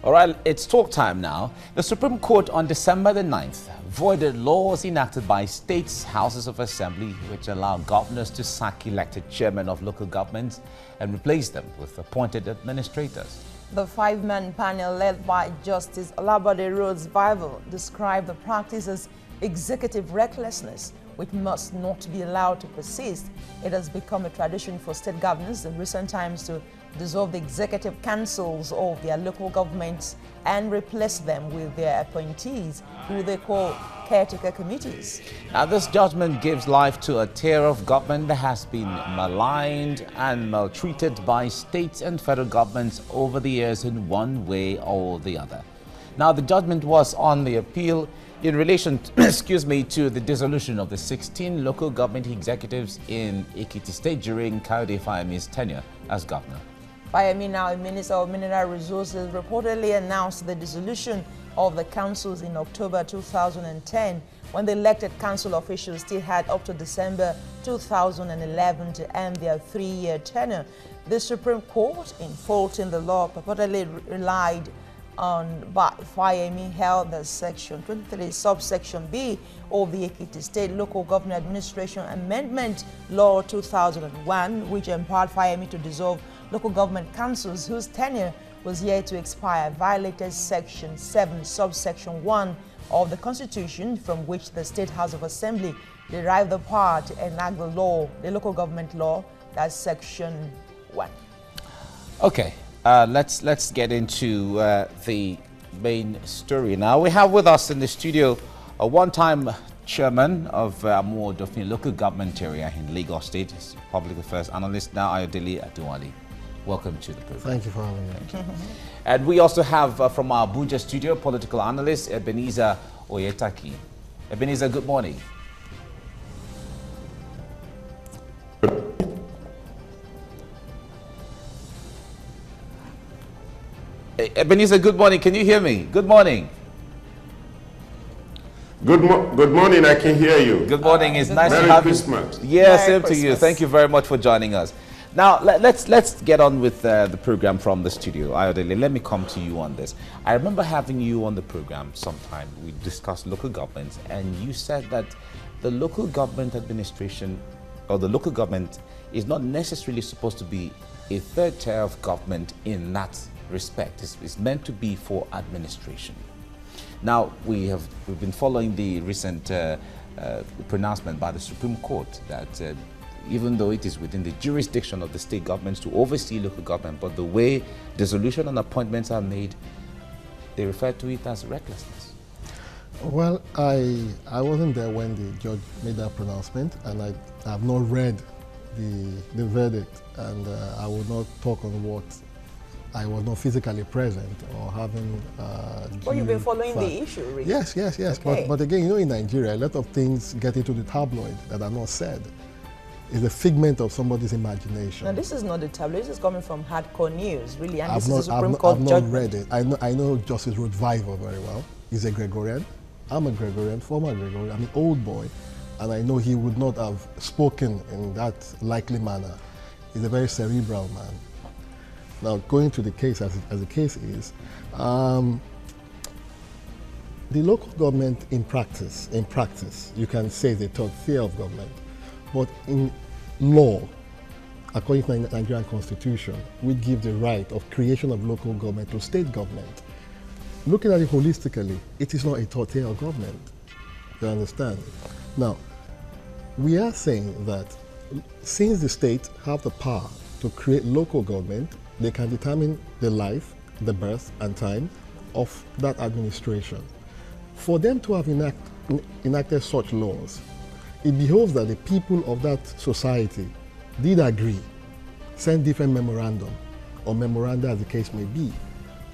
All right, it's talk time now. The Supreme Court on December the 9th voided laws enacted by states' houses of assembly which allow governors to sack elected chairmen of local governments and replace them with appointed administrators. The five-man panel led by Justice Olabode Rhodes-Vival described the practice as executive recklessness, which must not be allowed to persist. It has become a tradition for state governors in recent times to dissolve the executive councils of their local governments and replace them with their appointees, who they call caretaker committees. Now, this judgment gives life to a tier of government that has been maligned and maltreated by states and federal governments over the years in one way or the other. Now, the judgment was on the appeal in relation to the dissolution of the 16 local government executives in Ekiti State during Kayode Fayemi's tenure as governor. Fayemi, now a Minister of Mineral Resources, reportedly announced the dissolution of the councils in October 2010, when the elected council officials still had up to December 2011 to end their three-year tenure. The Supreme Court, in faulting the law purportedly relied on by Fayemi, held that Section 23, subsection B of the Ekiti State Local Government Administration Amendment Law 2001, which empowered Fayemi to dissolve local government councils whose tenure was yet to expire, violated Section 7, subsection 1 of the Constitution, from which the State House of Assembly derived the power to enact the law, the local government law, that's Section 1. Okay. Let's get into the main story now. We have with us in the studio a one-time chairman of Amur Dofin local government area in Lagos State, public affairs analyst now, Ayodele Adewale. Welcome to the program. Thank you for having me. And we also have from our Abuja studio political analyst Ebenezer Oyetaki. Ebenezer, good morning. Ebenezer, good morning. Can you hear me? Good morning. Good morning. I can hear you. Good morning. It's nice Merry to have Christmas. you. Yeah, Merry same Christmas. to you. Thank you very much for joining us. Now, let's get on with the program from the studio. Ayodele, let me come to you on this. I remember having you on the program sometime. We discussed local governments, and you said that the local government administration or the local government is not necessarily supposed to be a third tier of government in that respect. It's meant to be for administration. Now, we've been following the recent pronouncement by the Supreme Court that even though it is within the jurisdiction of the state governments to oversee local government, but the way dissolution and appointments are made, they refer to it as recklessness. Well, I wasn't there when the judge made that pronouncement, and I have not read the verdict, and I will not talk on what I was not physically present or having. Well, you've been following the issue, really. Yes. Okay. But again, you know, in Nigeria, a lot of things get into the tabloid that are not said. It's a figment of somebody's imagination. Now, this is not the tabloid. This is coming from hardcore news, really, and I've this not, is the Supreme I've Court not judgment. read it. I know Justice Rhodes-Vival very well. He's a Gregorian. I'm a Gregorian, former Gregorian. I'm an old boy, and I know he would not have spoken in that likely manner. He's a very cerebral man. Now, going to the case as the case is, the local government in practice, you can say the third tier of government, but in law, according to the Nigerian Constitution, we give the right of creation of local government to state government. Looking at it holistically, it is not a third tier of government. You understand? Now, we are saying that since the state have the power to create local government, they can determine the life, the birth, and time of that administration. For them to have enacted such laws, it behoves that the people of that society did agree, send different memorandum, or memoranda as the case may be,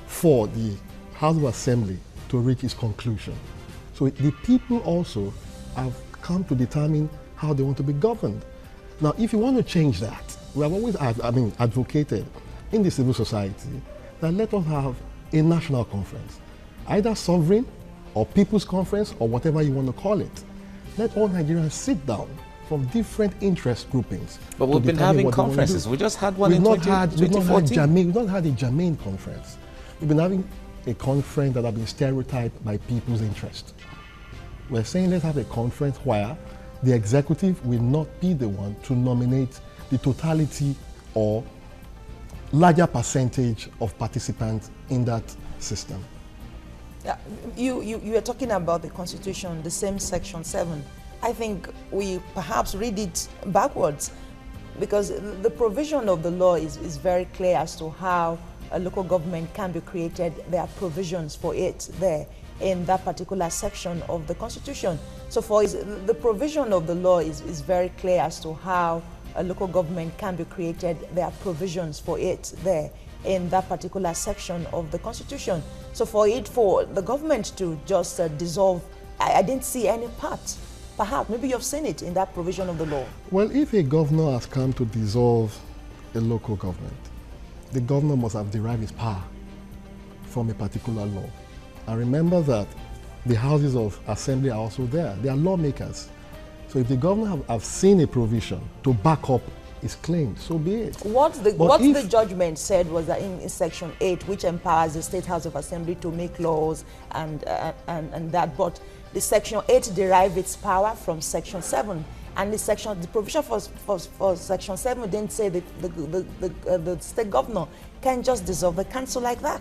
for the House of Assembly to reach its conclusion. So the people also have come to determine how they want to be governed. Now, if you want to change that, we have always advocated in the civil society that let us have a national conference, either sovereign or people's conference or whatever you want to call it. Let all Nigerians sit down from different interest groupings. But we've been having conferences. We just had one in 2014. We've not had a germane conference. We've been having a conference that has been stereotyped by people's interest. We're saying let's have a conference where the executive will not be the one to nominate the totality or larger percentage of participants in that system. Yeah, you are talking about the Constitution, the same Section 7. I think we perhaps read it backwards, because the provision of the law is very clear as to how a local government can be created. There are provisions for it there in that particular section of the Constitution. So the provision of the law is very clear as to how a local government can be created. There are provisions for it there in that particular section of the Constitution. So for the government to just dissolve, I didn't see any part. Perhaps, maybe you've seen it in that provision of the law. Well, if a governor has come to dissolve a local government, the governor must have derived his power from a particular law. And remember that the houses of assembly are also there. They are lawmakers. So if the governor have seen a provision to back up his claim, so be it. What the judgment said was that in Section 8, which empowers the State House of Assembly to make laws and that, but the Section 8 derived its power from Section 7. And the provision for Section 7 didn't say that the state governor can just dissolve the council like that.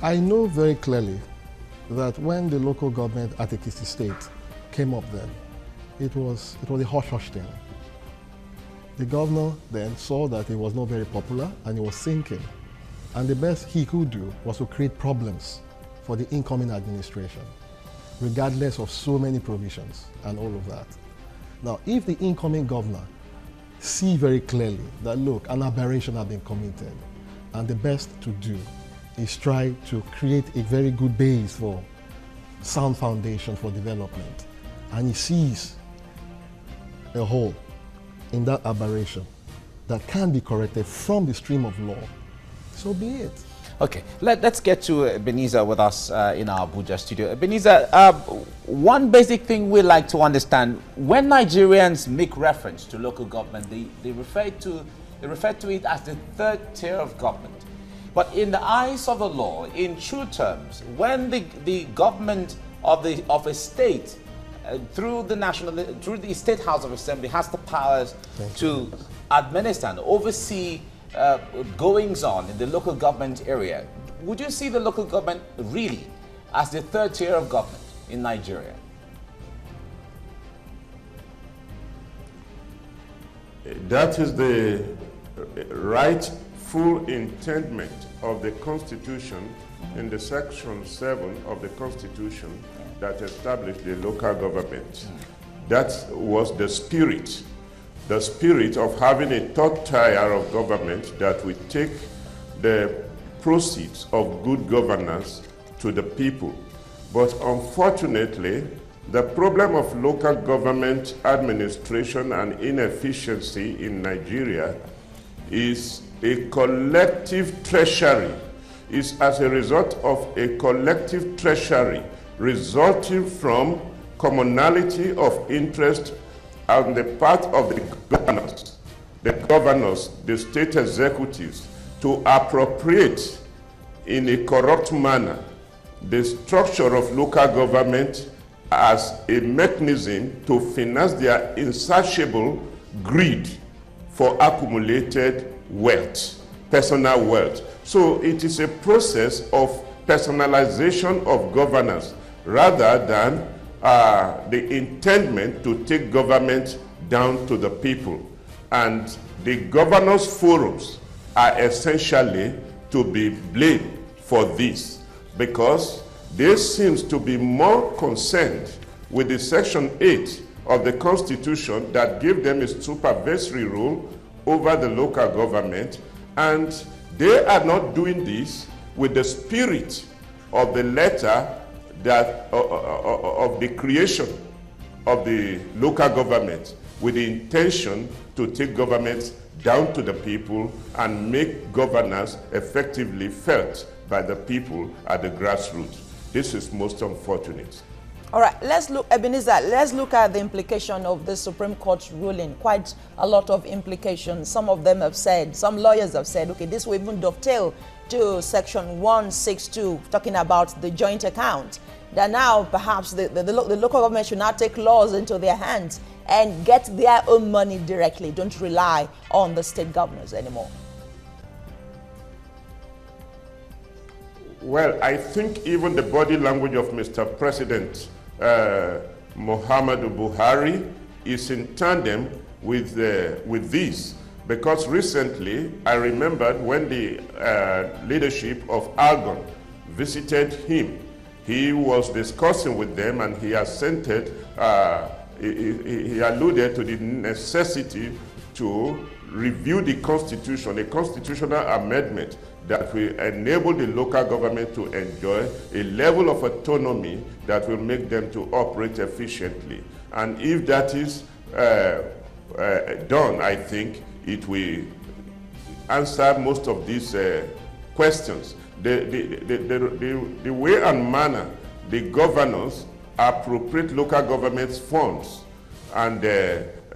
I know very clearly that when the local government at Ekiti State came up then, it was a hush-hush thing. The governor then saw that he was not very popular and he was sinking. And the best he could do was to create problems for the incoming administration, regardless of so many provisions and all of that. Now, if the incoming governor see very clearly that, look, an aberration has been committed, and the best to do is try to create a very good base for sound foundation for development, and he sees a hole in that aberration that can be corrected from the stream of law, so be it. Okay, let's get to Ebenezer with us in our Abuja studio. Ebenezer, one basic thing we like to understand, when Nigerians make reference to local government, they refer to it as the third tier of government. But in the eyes of the law, in true terms, when the government of a state through the State House of Assembly has the powers to administer and oversee goings on in the local government area, would you see the local government really as the third tier of government in Nigeria? That is the rightful intendment of the Constitution in the Section 7 of the Constitution that established the local government. That was the spirit of having a third tier of government that will take the proceeds of good governance to the people. But unfortunately, the problem of local government administration and inefficiency in Nigeria is a collective treasury, is as a result of a collective treasury resulting from commonality of interest on the part of the governors, the state executives, to appropriate in a corrupt manner the structure of local government as a mechanism to finance their insatiable greed for accumulated wealth, personal wealth. So it is a process of personalization of governance rather than the intendment to take government down to the people. And the governors' forums are essentially to be blamed for this, because they seem to be more concerned with the Section 8 of the Constitution that give them a supervisory role over the local government, and they are not doing this with the spirit of the letter that of the creation of the local government, with the intention to take government down to the people and make governance effectively felt by the people at the grassroots. This is most unfortunate. All right, let's look, Ebenezer, let's look at the implication of the Supreme Court's ruling. Quite a lot of implications. Some of them have said, some lawyers have said, okay, this will even dovetail to Section 162, talking about the joint account, that now perhaps the local government should now take laws into their hands and get their own money directly, don't rely on the state governors anymore? Well, I think even the body language of Mr. President Muhammadu Buhari is in tandem with this. Because recently, I remembered when the leadership of Argon visited him, he was discussing with them, and he assented, he alluded to the necessity to review the Constitution, a constitutional amendment that will enable the local government to enjoy a level of autonomy that will make them to operate efficiently. And if that is done, I think it will answer most of these questions. The way and manner the governors appropriate local government's funds and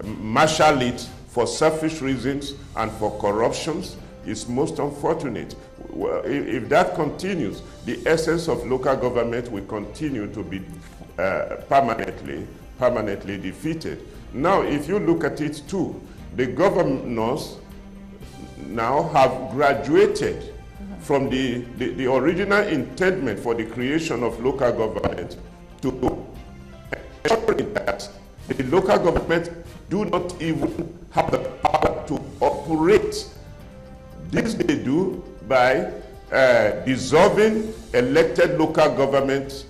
marshal it for selfish reasons and for corruptions is most unfortunate. If that continues, the essence of local government will continue to be permanently defeated. Now, if you look at it too, the governors now have graduated from the original intendment for the creation of local government to ensuring that the local government do not even have the power to operate. This they do by dissolving elected local government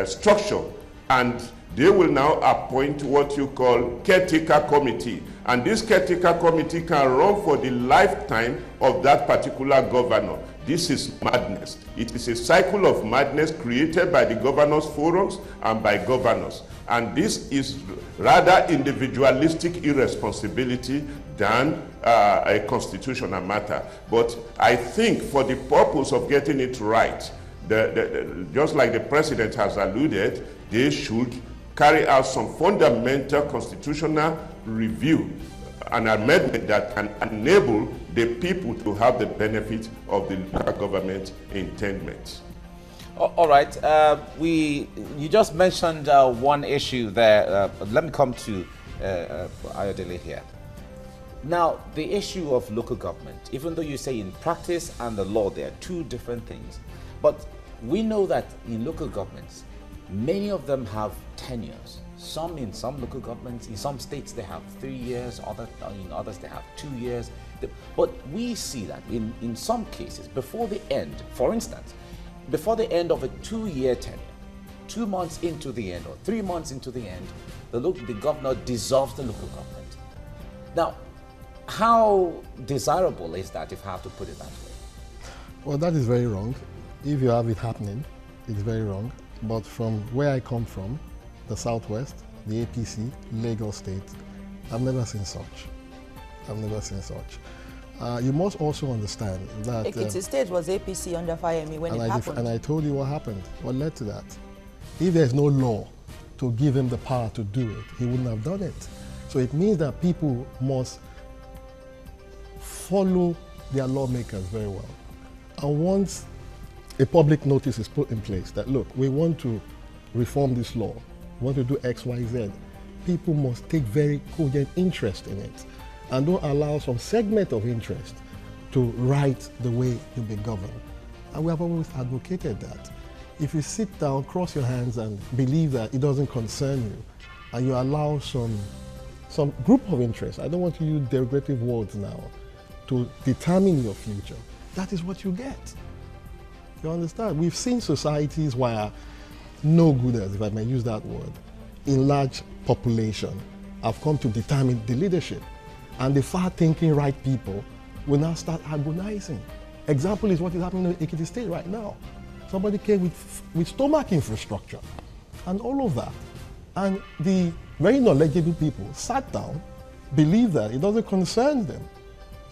structure, and they will now appoint what you call caretaker committee. And this caretaker committee can run for the lifetime of that particular governor. This is madness. It is a cycle of madness created by the governors' forums and by governors. And this is rather individualistic irresponsibility than a constitutional matter. But I think for the purpose of getting it right, just like the president has alluded, they should carry out some fundamental constitutional review, an amendment that can enable the people to have the benefit of the local government intendment. All right. You just mentioned one issue there. Let me come to Ayodele here. Now, the issue of local government, even though you say in practice and the law, they are two different things. But we know that in local governments, many of them have tenures. In some local governments, in some states, they have 3 years, in others, they have 2 years. But we see that in some cases, before the end, for instance, before the end of a 2-year tenure, 2 months into the end or 3 months into the end, the governor dissolves the local government. Now, how desirable is that, if I have to put it that way? Well, that is very wrong. If you have it happening, it's very wrong. But from where I come from, the Southwest, the APC, Lagos State, I've never seen such. I've never seen such. You must also understand that... Ekiti State was APC under Fayemi when it happened. And I told you what happened, what led to that. If there's no law to give him the power to do it, he wouldn't have done it. So it means that people must follow their lawmakers very well. And once a public notice is put in place that, look, we want to reform this law, we want to do X, Y, Z, people must take very cogent interest in it and don't allow some segment of interest to write the way you'll be governed. And we have always advocated that. If you sit down, cross your hands and believe that it doesn't concern you, and you allow some group of interest, I don't want to use derogative words now, to determine your future, that is what you get. You understand? We've seen societies where no-gooders, if I may use that word, in large population have come to determine the leadership. And the far-thinking right people will now start agonizing. Example is what is happening in Ekiti State right now. Somebody came with stomach infrastructure and all of that. And the very knowledgeable people sat down, believed that it doesn't concern them.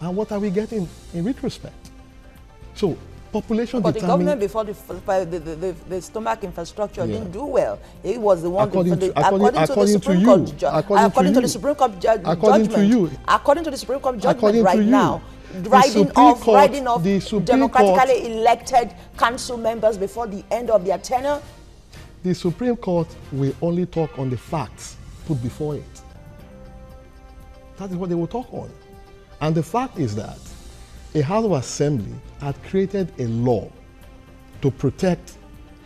And what are we getting in retrospect? So population but the government before the stomach infrastructure didn't do well. It was the one according to the Supreme Court judgment right now. riding off the Supreme democratically Court, elected council members before the end of their tenure? the Supreme Court will only talk on the facts put before it. That is what they will talk on. And the fact is that a House of Assembly had created a law to protect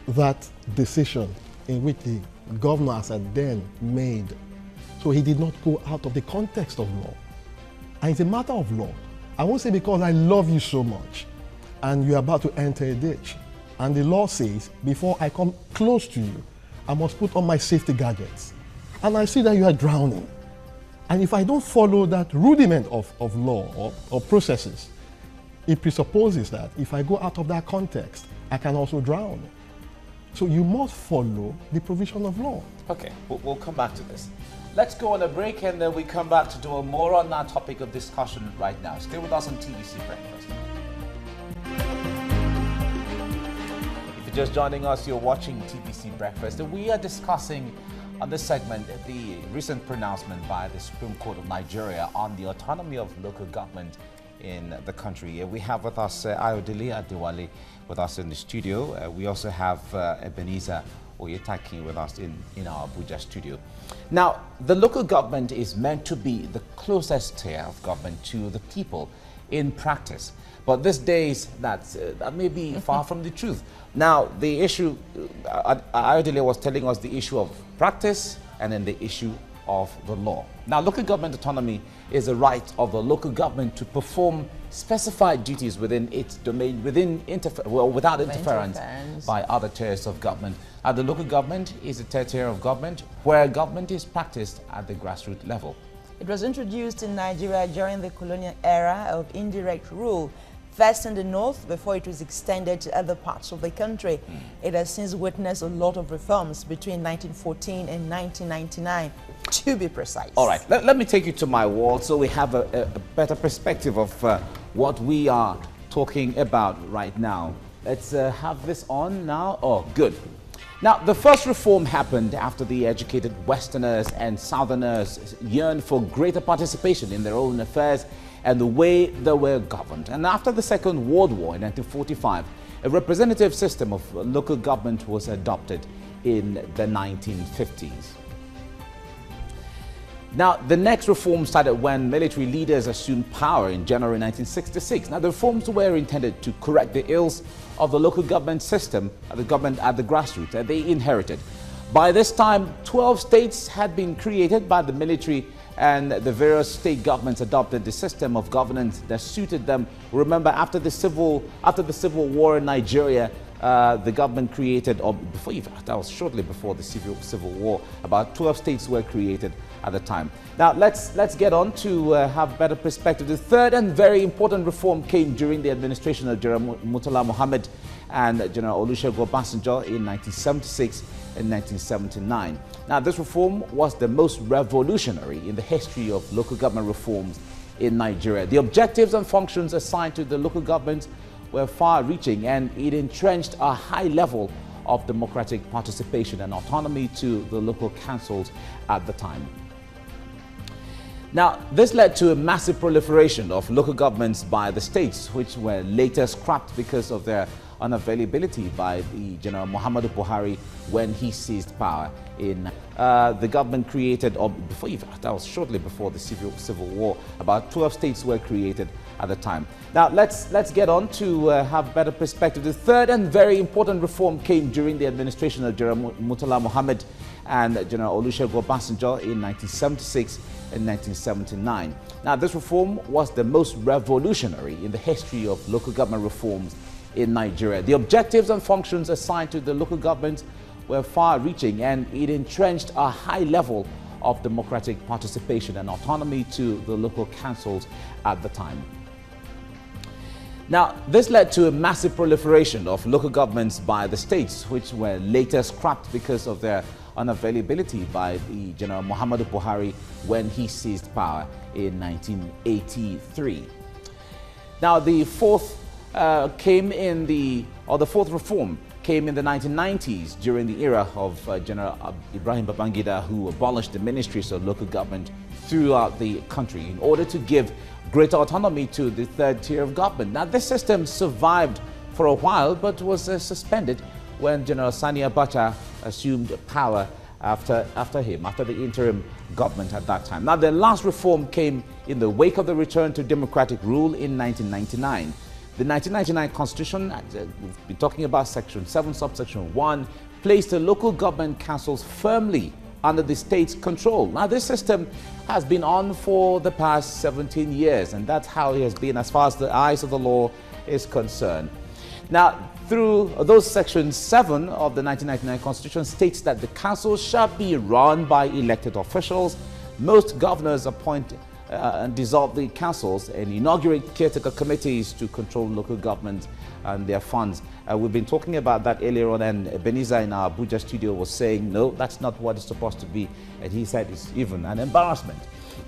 that decision in which the governor has then made. So he did not go out of the context of law. And it's a matter of law. I won't say because I love you so much and you're about to enter a ditch. And the law says, before I come close to you, I must put on my safety gadgets. And I see that you are drowning. And if I don't follow that rudiment of law or processes, it presupposes that if I go out of that context, I can also drown. So you must follow the provision of law. Okay, we'll come back to this. Let's go on a break and then we come back to do more on that topic of discussion right now. Stay with us on TVC Breakfast. If you're just joining us, you're watching TVC Breakfast, and we are discussing on this segment the recent pronouncement by the Supreme Court of Nigeria on the autonomy of local government in the country. We have with us Ayodele Adewale with us in the studio. We also have Ebenezer Oyetaki with us in our Abuja studio. Now, the local government is meant to be the closest tier of government to the people in practice. But these days, that may be far from the truth. Now, the issue, Ayodele was telling us the issue of practice and then the issue of the law. Now, local government autonomy is a right of the local government to perform specified duties within its domain, without interference by other tiers of government. The local government is a third tier of government where government is practiced at the grassroots level. It was introduced in Nigeria during the colonial era of indirect rule, first in the north before it was extended to other parts of the country. It has since witnessed a lot of reforms between 1914 and 1999, to be precise. All right, let me take you to my wall so we have a better perspective of what we are talking about right now. Let's have this on now. Oh, good. Now, the first reform happened after the educated Westerners and Southerners yearned for greater participation in their own affairs and the way they were governed. And after the Second World War in 1945, a representative system of local government was adopted in the 1950s. Now, the next reform started when military leaders assumed power in January 1966. Now, the reforms were intended to correct the ills of the local government system, the government at the grassroots that they inherited. By this time, 12 states had been created by the military, and the various state governments adopted the system of governance that suited them. Remember, after the civil war in Nigeria, the government created, that was shortly before the civil war, about 12 states were created at the time. Now, let's get on to have better perspective. The third and very important reform came during the administration of General Murtala Mohammed and General Olusegun Obasanjo in 1976 and 1979. Now, this reform was the most revolutionary in the history of local government reforms in Nigeria. The objectives and functions assigned to the local government were far-reaching, and it entrenched a high level of democratic participation and autonomy to the local councils at the time. Now, this led to a massive proliferation of local governments by the states, which were later scrapped because of their unavailability by the General Muhammadu Buhari when he seized power in the government created, that was shortly before the civil war, about 12 states were created at the time. Now, let's get on to have better perspective. The third and very important reform came during the administration of General Murtala Mohammed and General Olusegun Obasanjo in 1976 and 1979. Now, this reform was the most revolutionary in the history of local government reforms in Nigeria. The objectives and functions assigned to the local government were far-reaching, and it entrenched a high level of democratic participation and autonomy to the local councils at the time. Now, this led to a massive proliferation of local governments by the states, which were later scrapped because of their unavailability by the General Muhammadu Buhari when he seized power in 1983. Now, the fourth reform came in the 1990s during the era of General Ibrahim Babangida, who abolished the ministries of local government throughout the country in order to give greater autonomy to the third tier of government. Now, this system survived for a while, but was suspended when General Sani Abacha assumed power after the interim government at that time. Now, the last reform came in the wake of the return to democratic rule in 1999. The 1999 Constitution, we've been talking about Section 7, subsection 1, placed the local government councils firmly under the state's control. Now, this system has been on for the past 17 years, and that's how it has been as far as the eyes of the law is concerned. Now, through those Section 7 of the 1999 Constitution states that the council shall be run by elected officials. Most governors appoint and dissolve the councils and inaugurate caretaker committees to control local government and their funds. We've been talking about that earlier on, and Ebenezer in our Abuja studio was saying, no, that's not what it's supposed to be. And he said it's even an embarrassment.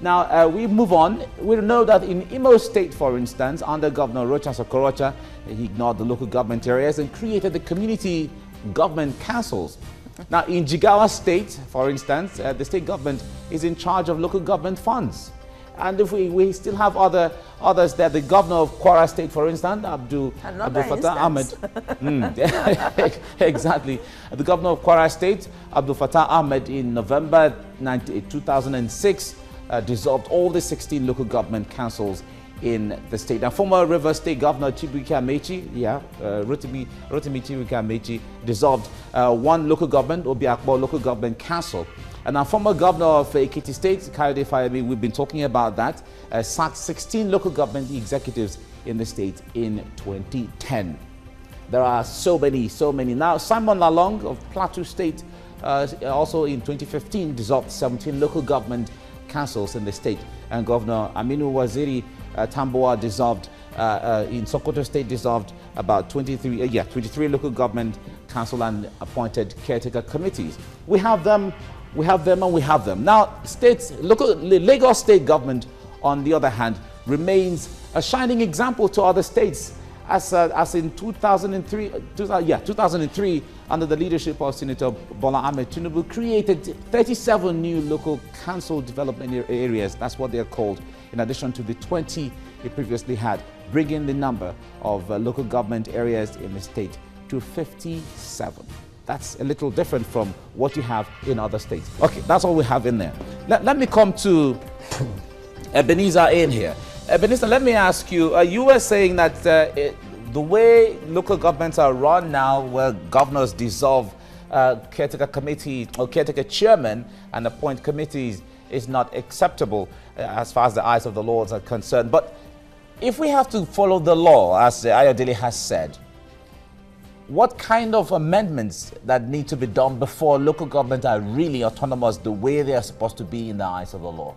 Now, we move on. We know that in Imo State, for instance, under Governor Rocha Sokorocha, he ignored the local government areas and created the community government councils. Now, in Jigawa State, for instance, the state government is in charge of local government funds. And if we still have others there, the governor of Kwara State, for instance, Abdul Fattah Ahmed. Exactly. The governor of Kwara State, Abdul Fattah Ahmed, in November 2006, dissolved all the 16 local government councils in the state. Now, former River State Governor Chibuike Amechi, Rotimi Chibuike Amechi, dissolved one local government, Obiakpo Local Government Council. And our former governor of Ekiti State, Kayode Fayemi, we've been talking about that, sacked 16 local government executives in the state in 2010. There are so many. Now, Simon Lalong of Plateau State, also in 2015, dissolved 17 local government councils in the state. And Governor Aminu Waziri Tamboa dissolved, in Sokoto State, dissolved about 23 local government council and appointed caretaker committees. We have them. Now, Lagos State government, on the other hand, remains a shining example to other states, as in 2003, under the leadership of Senator Bola Ahmed Tinubu, created 37 new local council development areas. That's what they're called, in addition to the 20 it previously had, bringing the number of local government areas in the state to 57. That's a little different from what you have in other states. Okay, that's all we have in there. Let me come to Ebenezer in here. Ebenezer, let me ask you, you were saying that the way local governments are run now, where governors dissolve caretaker committee or caretaker chairman and appoint committees, is not acceptable as far as the eyes of the laws are concerned. But if we have to follow the law, as Ayodele has said, what kind of amendments that need to be done before local governments are really autonomous the way they are supposed to be in the eyes of the law?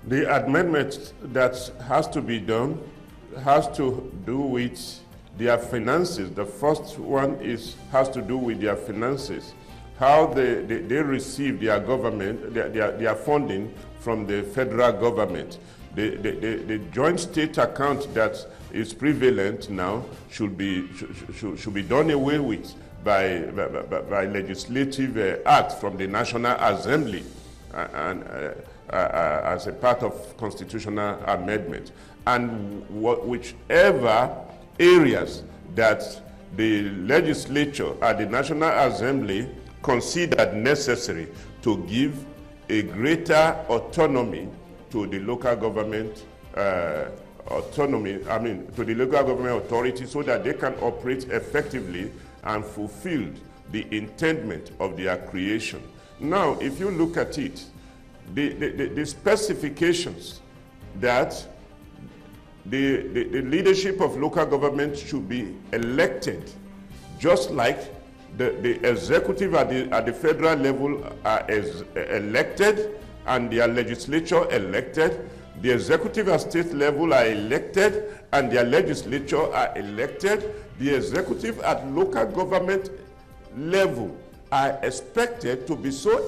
The amendment that has to be done has to do with their finances. The first one has to do with their finances, how they receive their government, their funding from the federal government. The joint state account that is prevalent now should be done away with by legislative act from the National Assembly and as a part of constitutional amendment. And whichever areas that the legislature at the National Assembly considered necessary to give a greater autonomy to the local government to the local government authority, so that they can operate effectively and fulfill the intendment of their creation. Now, if you look at it, the specifications that the leadership of local government should be elected, just like the executive at the federal level are elected, and their legislature elected. The executive at state level are elected, and their legislature are elected. The executive at local government level are expected to be so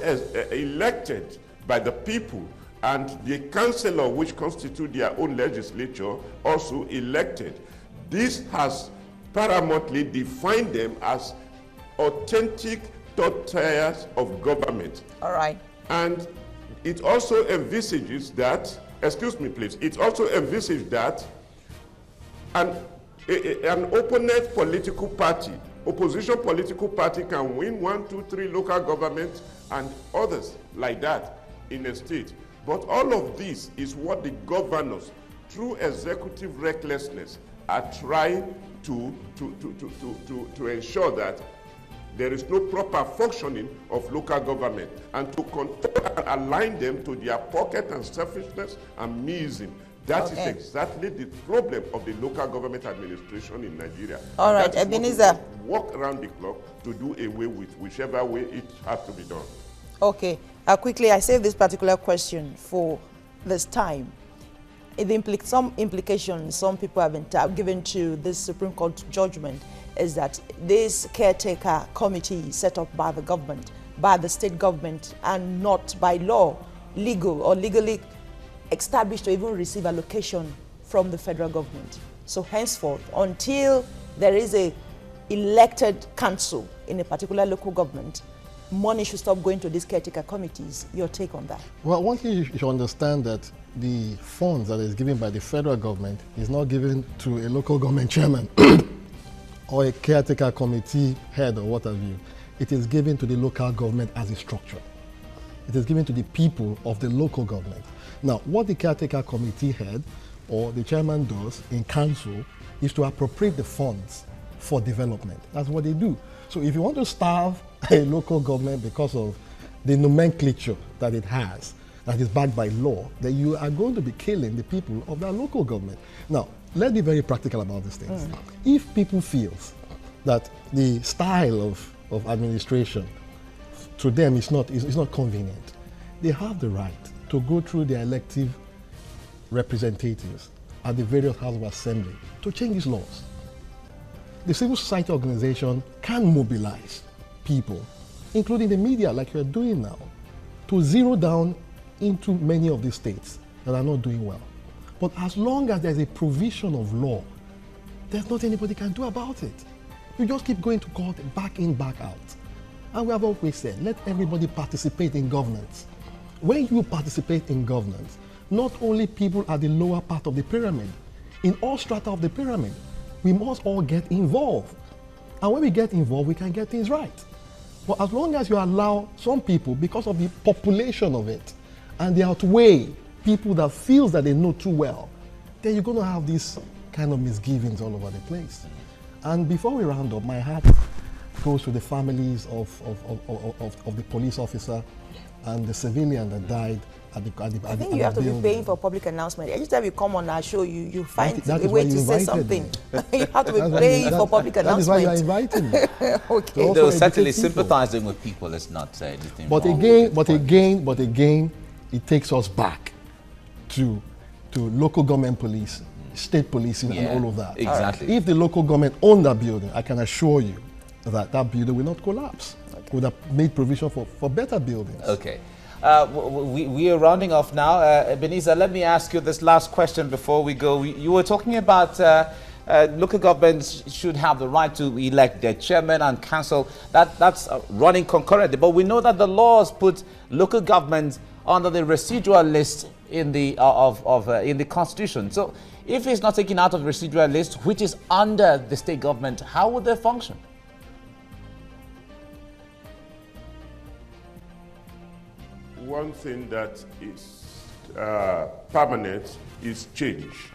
elected by the people and the councillor, which constitute their own legislature, also elected. This has paramountly defined them as authentic third tiers of government. All right. And it also envisages that, excuse me please, it also envisages that an opponent political party, opposition political party can win 1, 2, 3 local governments and others like that in a state. But all of this is what the governors, through executive recklessness, are trying to ensure that there is no proper functioning of local government, and to control and align them to their pocket and selfishness and meism. That is exactly the problem of the local government administration in Nigeria. All right, Ebenezer. Walk around the clock to do away with whichever way it has to be done. Okay. Quickly, I saved this particular question for this time. Some implications some people have been given to this Supreme Court judgment is that this caretaker committee set up by the government, by the state government, and not by law, legal or legally established to even receive allocation from the federal government. So henceforth, until there is a elected council in a particular local government, money should stop going to these caretaker committees. Your take on that? Well, one thing you should understand that the funds that is given by the federal government is not given to a local government chairman or a caretaker committee head or what have you. It is given to the local government as a structure. It is given to the people of the local government. Now, what the caretaker committee head or the chairman does in council is to appropriate the funds for development. That's what they do. So if you want to starve a local government because of the nomenclature that it has, that is backed by law, then you are going to be killing the people of that local government. Now, let's be very practical about these things. If people feel that the style of administration to them is not convenient, they have the right to go through their elective representatives at the various House of Assembly to change these laws. The civil society organization can mobilize people, including the media like you're doing now, to zero down into many of these states that are not doing well. But as long as there's a provision of law, there's nothing anybody can do about it. You just keep going to court, back in, back out. And we have always said, let everybody participate in governance. When you participate in governance, not only people at the lower part of the pyramid, in all strata of the pyramid, we must all get involved. And when we get involved, we can get things right. But as long as you allow some people, because of the population of it, and they outweigh people that feel that they know too well, then you're going to have these kind of misgivings all over the place. And before we round up, my heart goes to the families of the police officer and the civilian that died at the I think you have to be paying for public announcement. Every time you come on our show, you find a way to say something. You have to be paying for public announcement. That is why you are inviting me. Okay. Though certainly sympathizing with people is not anything but wrong. But again, it takes us back to local government police, state policing, and all of that. Exactly. If the local government owned that building, I can assure you that that building will not collapse. Okay. Would have made provision for better buildings. Okay. We are rounding off now. Ebenezer, let me ask you this last question before we go. You were talking about local governments should have the right to elect their chairman and council. That's running concurrently. But we know that the laws put local governments under the residual list in the in the Constitution. So if it's not taken out of the residual list, which is under the state government, how would they function? One thing that is permanent is change.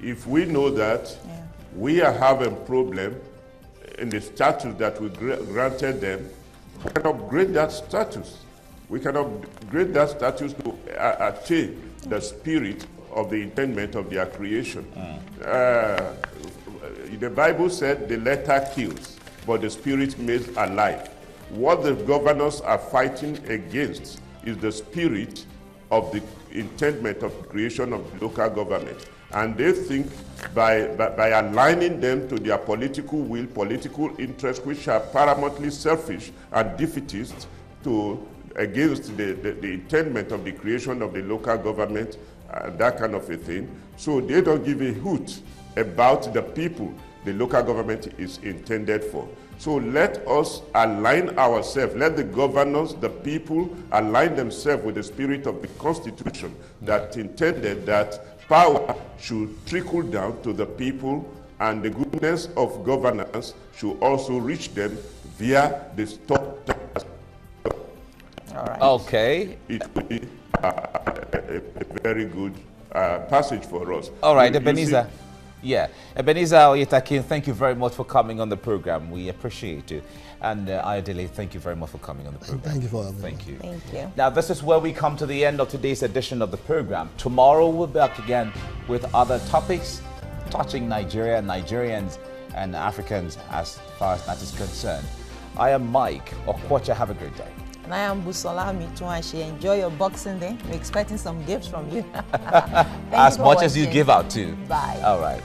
If we know that we are having problem in the status that we granted them, we can upgrade that status. We can upgrade that status to attain the spirit of the intendment of their creation. The Bible said the letter kills, but the spirit makes alive. What the governors are fighting against is the spirit of the intendment of the creation of local government. And they think by aligning them to their political will, political interests, which are paramountly selfish and defeatist to against the intent of the creation of the local government, that kind of a thing. So they don't give a hoot about the people the local government is intended for. So let us align ourselves, let the governors, the people, align themselves with the spirit of the Constitution that intended that power should trickle down to the people, and the goodness of governance should also reach them via the stock tax. All right. Okay. It would be a very good passage for us. All right, You Ebenezer. see, Yeah, Ebenezer Oyetakin, thank you very much for coming on the program. We appreciate it. And Ayodele, thank you very much for coming on the program. Thank you for having me. Thank you. Thank you. Now, this is where we come to the end of today's edition of the program. Tomorrow, we'll be back again with other topics touching Nigeria, Nigerians, and Africans as far as that is concerned. I am Mike Okwacha. Have a great day. And I am Busola Mituashi. Enjoy your Boxing Day. We're expecting some gifts from you. As much as you give out, too. Bye. All right.